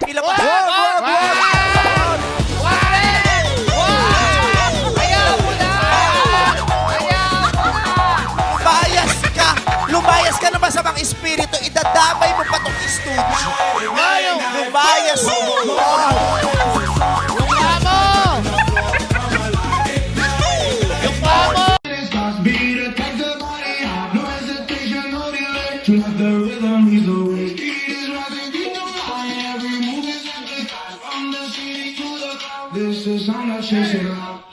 Pila pa. Lumayas ka na ba sa mga espiritu? Idadamay mo pa itong studio. Lumayas mo. This is how I chase it up.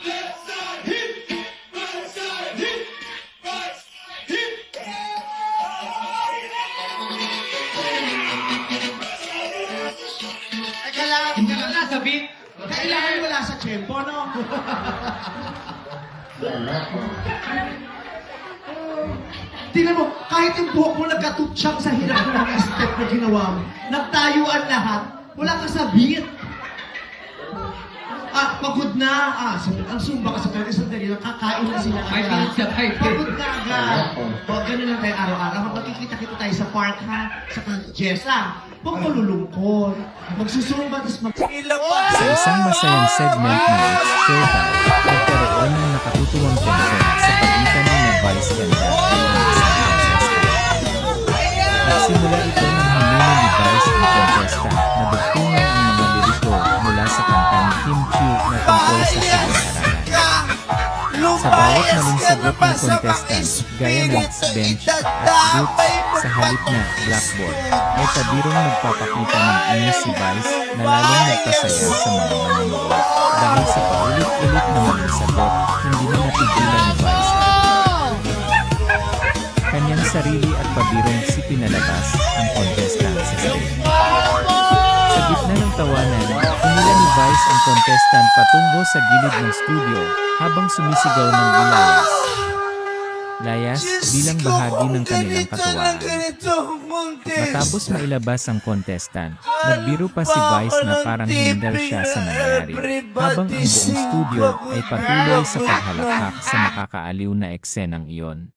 Kailangan sa beat. Kailangan wala sa tempo, no? Tingnan mo, kahit yung buhok mo nagkatutsyang sa hirap ng mga step na ginawa mo, nagtayuan lahat, wala ka sa beat. Pagod na. Ang sumba ka sa pwede sandali lang, kakain na sila agad. 5 minutes na 5. Pagod na agad. Ganun lang tayo araw-araw. Magkikita-kita tayo sa park, ha? Sa Jessa. Huwag malulungkot. Magsusumba, tapos Sa isang masayang segment ng It's Showtime, nagkaroon ng nakatutuwang tensyon sa pagitan ng Vice ganda at ng isang contestant. Nagsimula ito ng hamunan ni Vice ang contestant na dugtungan ang mga liriko mula sa kanta ni Kim Chiu na tungkol sa silid-aralan. Sa bawat maling sagot ng contestant, gaya ng bench at boots sa halip na blackboard, ay pabirong nagpapakita ng inis si Vice na lalong nagpasaya sa mga manonood. Dahil sa paulit-ulit na maling sagot, hindi na napigilan ni Vice kanyang sarili at pabirong si pinalabas ang contestant sa stage. Sa gitna ng tawanan, humila ni Vice ang contestant patungo sa gilid ng studio habang sumisigaw ng layas bilang bahagi ng kanilang katuwaan. Matapos mailabas ang contestant, nagbiro pa si Vice na parang hindar siya sa nangyari, habang ang buong studio ay patuloy sa paghalakhak sa makakaaliw na eksenang iyon.